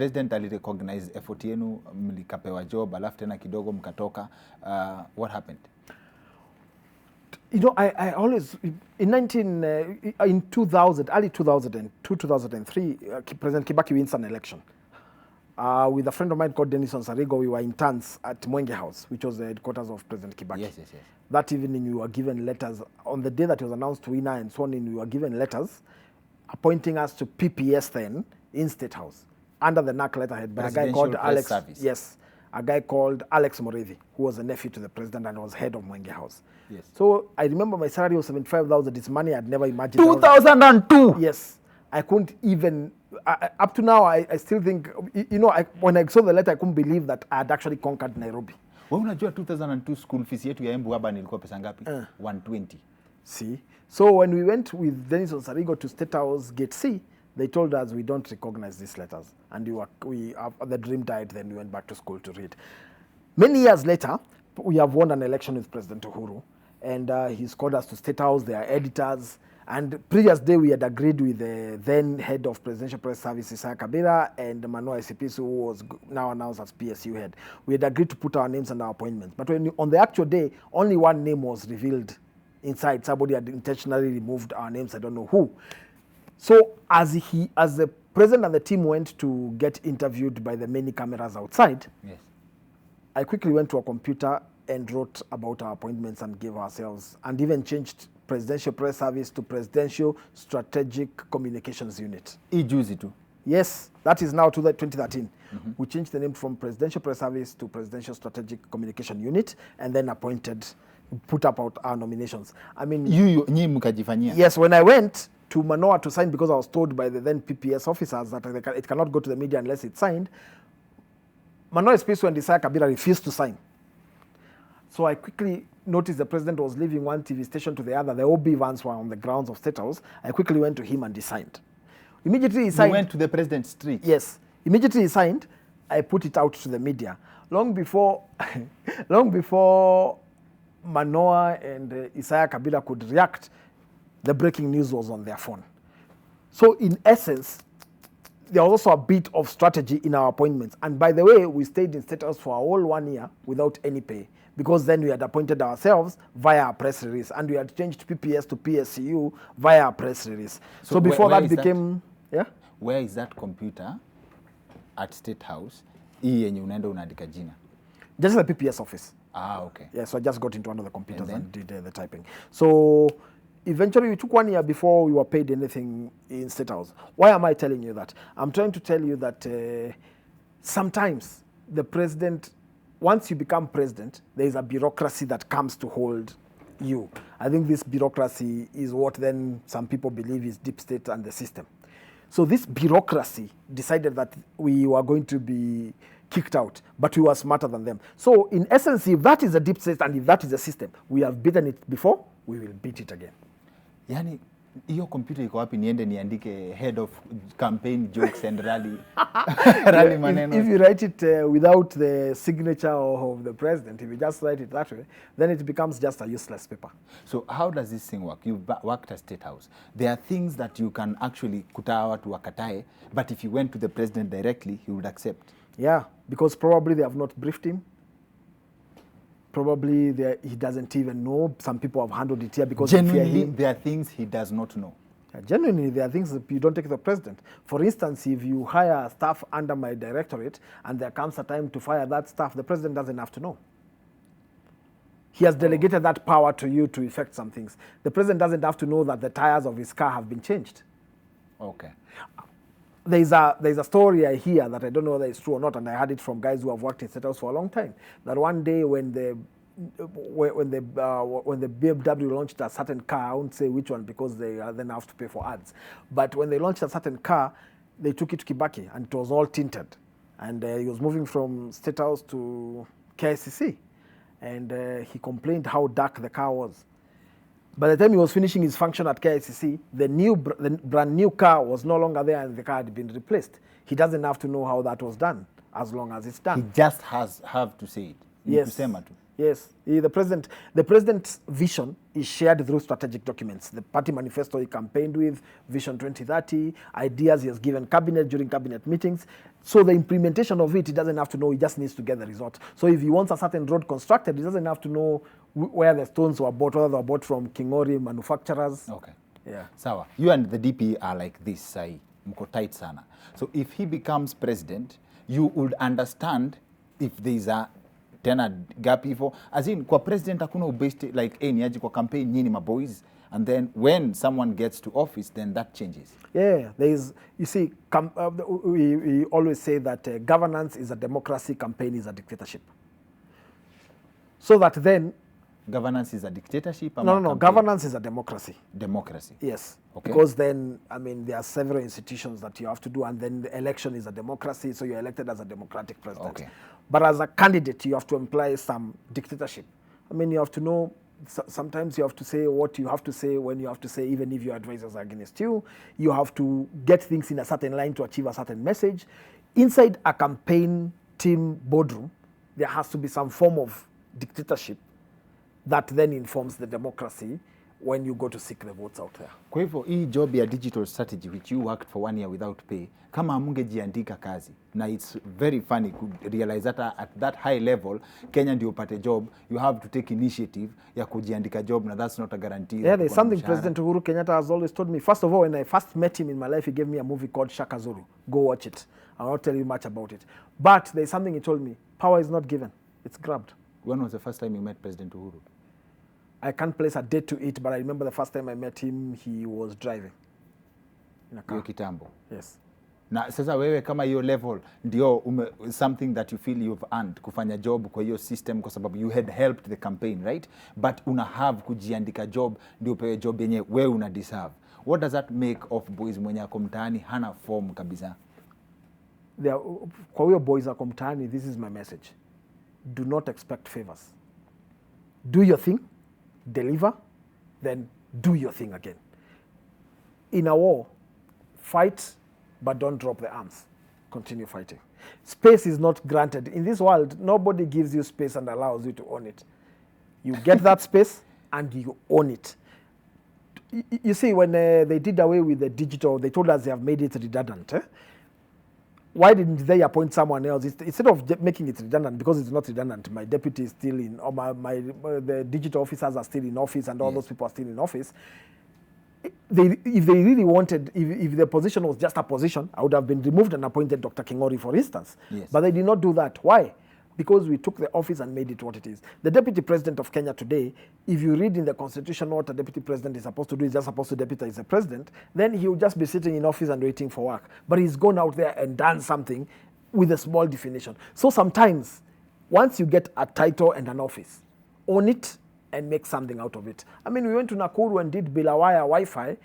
president alirecognize effort yenu, mlikapewa job, alafu tena kidogo mkatoka. What happened? You know, I always, in 2000, early 2002, 2003, President Kibaki wins an election. With a friend of mine called Dennis Onsarigo, we were interns at Mwenge House, which was the headquarters of President Kibaki. Yes. That evening, we were given letters. On the day that he was announced winner and sworn in, we were given letters appointing us to PPS then in State House under the NAC letterhead by a guy called Alex. Service. Yes, a guy called Alex Morevi, who was a nephew to the president and was head of Mwenge House. Yes. So I remember my salary was 75,000. It's money I'd never imagined. 2002. Yes, I couldn't even. Up to now, I still think, you know, when I saw the letter, I couldn't believe that I had actually conquered Nairobi. Wewe unajua 2002 school fees yetu ya Embu hapa nilikuwa pesa ngapi? 120. See, so when we went with Dennis Onsarigo to State House Gate C, they told us we don't recognize these letters, and the dream died. Then we went back to school to read. Many years later, we have won an election with President Uhuru, and he's called us to State House. They are editors. And previous day, we had agreed with the then head of Presidential Press Service, Isaiah Kabira, and Manoa Esipisu, who was now announced as PSU head. We had agreed to put our names and our appointments. But on the actual day, only one name was revealed inside. Somebody had intentionally removed our names. I don't know who. So as the president and the team went to get interviewed by the many cameras outside, yes, I quickly went to a computer and wrote about our appointments and gave ourselves, and even changed Presidential Press Service to Presidential Strategic Communications Unit. Ijuzi too. Yes, that is now to the 2013. Mm-hmm. We changed the name from Presidential Press Service to Presidential Strategic Communication Unit, and then put up our nominations. I mean, nyi mkajifanyia. Yes, when I went to Manoa to sign, because I was told by the then PPS officers that it cannot go to the media unless it's signed, Manoa Esipisu and Isaiah Kabira refused to sign. So I quickly noticed the president was leaving one TV station to the other. The OB vans were on the grounds of State House. I quickly went to him and he signed. Immediately he signed. You went to the president's street? Yes. Immediately he signed, I put it out to the media. Long before Manoa and Isaiah Kabila could react, the breaking news was on their phone. So in essence, there was also a bit of strategy in our appointments. And by the way, we stayed in State House for a whole 1 year without any pay, because then we had appointed ourselves via a press release, and we had changed PPS to PSCU via a press release. So before that became... Yeah? Where is that computer at State House? Yenye unaenda unaandika jina? Just the PPS office. Okay. Yeah, so I just got into one of the computers and did the typing. So eventually we took 1 year before we were paid anything in State House. Why am I telling you that? I'm trying to tell you that sometimes the president, once you become president, there is a bureaucracy that comes to hold you. I think this bureaucracy is what then some people believe is deep state and the system. So this bureaucracy decided that we were going to be kicked out, but we were smarter than them. So in essence, if that is a deep state and if that is a system, we have beaten it before, we will beat it again. Yani, hiyo computer iko wapi niende niandike head of campaign jokes and rally maneno? If you write it without the signature of the president, if you just write it that way, then it becomes just a useless paper. So how does this thing work? You've worked at State House. There are things that you can actually kutaa watu wakatae, but if you went to the president directly, he would accept. Yeah, because probably they have not briefed him. Probably he doesn't even know. Some people have handled it here because genuinely there are things he does not know. Yeah, genuinely, there are things that you don't take the president. For instance, if you hire staff under my directorate and there comes a time to fire that staff, the president doesn't have to know. He has delegated that power to you to effect some things. The president doesn't have to know that the tires of his car have been changed. Okay. There's a story I hear that I don't know whether it's true or not, and I heard it from guys who have worked in State House for a long time. That one day when the BMW launched a certain car, I won't say which one because they then have to pay for ads. But when they launched a certain car, they took it to Kibaki and it was all tinted, and he was moving from State House to KICC, and he complained how dark the car was. By the time he was finishing his function at KICC, the brand new car was no longer there and the car had been replaced. He doesn't have to know how that was done, as long as it's done. He just have to say it. Yes. Yes. The president's vision is shared through strategic documents. The party manifesto he campaigned with, Vision 2030, ideas he has given cabinet during cabinet meetings. So the implementation of it, he doesn't have to know, he just needs to get the result. So if he wants a certain road constructed, he doesn't have to know where the stones were bought, whether they were bought from Kingori manufacturers. Okay. Yeah. Sawa. You and the DP are like this, sai. Mko tight sana. So if he becomes president, you would understand if there's a tena gap hivyo. As in, kwa president hakuna ubesti like ni aje kwa campaign nyinyi maboys. And then when someone gets to office, then that changes. Yeah, there is, you see, we always say that governance is a democracy, campaign is a dictatorship. So that then... Governance is a dictatorship? No, governance is a democracy. Democracy? Yes. Okay. Because then, I mean, there are several institutions that you have to do, and then the election is a democracy, so you're elected as a democratic president. Okay. But as a candidate, you have to imply some dictatorship. I mean, you have to know, sometimes you have to say what you have to say when you have to say, even if your advisors are against you. You have to get things in a certain line to achieve a certain message. Inside a campaign team boardroom, there has to be some form of dictatorship that then informs the democracy when you go to seek the votes out there. Kwa hivyo, hii job ya digital strategy, which you worked for 1 year without pay, kama mungejiandika kazi, na it's very funny to realize that at that high level, Kenya ndio upate job, you have to take initiative ya kujiandika job, na that's not a guarantee. Yeah, there's something President Uhuru Kenyatta has always told me. First of all, when I first met him in my life, he gave me a movie called Shaka Zulu. Go watch it. I'll not tell you much about it. But there's something he told me. Power is not given. It's grabbed. When was the first time you met President Uhuru? I can't place a date to it, but I remember the first time I met him, he was driving in a car. Hiyo kitambo. Yes. Na sasa wewe kama hiyo level ndio something that you feel you've earned kufanya job kwa hiyo system kwa sababu you had helped the campaign, right? But una have kujiandika job ndio upewe job yenye wewe una deserve. What does that make of boys mwenye ako mtaani hana form kabisa? Kwa hiyo boys ako mtaani, this is my message. Do not expect favors. Do your thing, deliver, then do your thing again. In a war, fight, but don't drop the arms. Continue fighting. Space is not granted. In this world, nobody gives you space and allows you to own it. You get that space and you own it. You see, when they did away with the digital, they told us they have made it redundant. Why didn't they appoint someone else? Instead of making it redundant, because it's not redundant, my deputy is still in, or the digital officers are still in office, and all those people are still in office. If they really wanted, if the position was just a position, I would have been removed and appointed Dr. Kingori, for instance. Yes. But they did not do that. Why? Because we took the office and made it what it is. The deputy president of Kenya today, if you read in the constitution what a deputy president is supposed to do, is just supposed to deputize the president, then he will just be sitting in office and waiting for work. But he's gone out there and done something with a small definition. So sometimes, once you get a title and an office, own it and make something out of it. I mean, we went to Nakuru and did Bilawaya Wi-Fi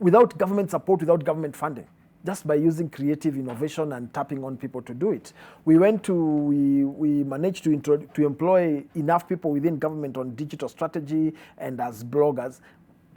without government support, without government funding, just by using creative innovation and tapping on people to do it. We managed to employ enough people within government on digital strategy and as bloggers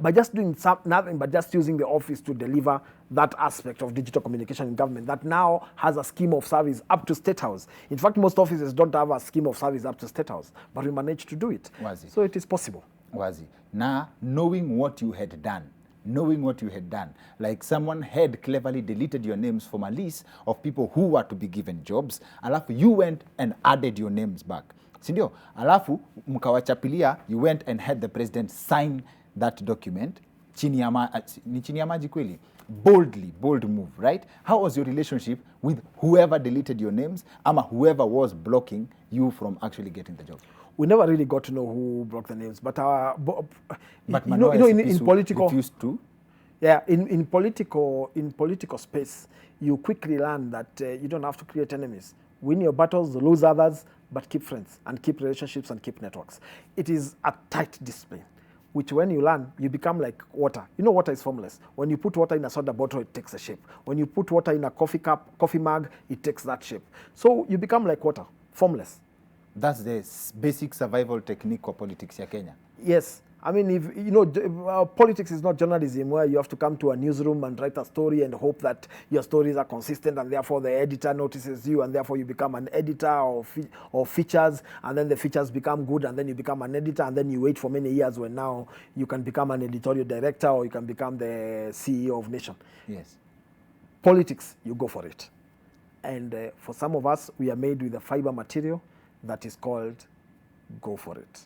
by just doing nothing but just using the office to deliver that aspect of digital communication in government that now has a scheme of service up to State House. In fact, most offices don't have a scheme of service up to State House, but we managed to do it. Wazi. So it is possible. Wazi. Now, knowing what you had done, like someone had cleverly deleted your names from a list of people who were to be given jobs, alafu you went and added your names back. Sindio? Alafu, mkawachapilia, you went and had the president sign that document. Chini ya maji kweli. Bold move, right? How was your relationship with whoever deleted your names, ama whoever was blocking you from actually getting the job? We never really got to know who blocked the names, but in political, refused to. Yeah, in political space, you quickly learn that you don't have to create enemies. Win your battles, lose others, but keep friends and keep relationships and keep networks. It is a tight discipline, which when you learn, you become like water. You know, water is formless. When you put water in a soda bottle, it takes a shape. When you put water in a coffee mug, it takes that shape. So you become like water, formless. That's the basic survival technique for politics in Kenya. Yes. I mean, if politics is not journalism where you have to come to a newsroom and write a story and hope that your stories are consistent and therefore the editor notices you and therefore you become an editor or features, and then the features become good and then you become an editor and then you wait for many years when now you can become an editorial director or you can become the CEO of Nation. Yes. Politics, you go for it. And for some of us, we are made with a fiber material that is called Go For It.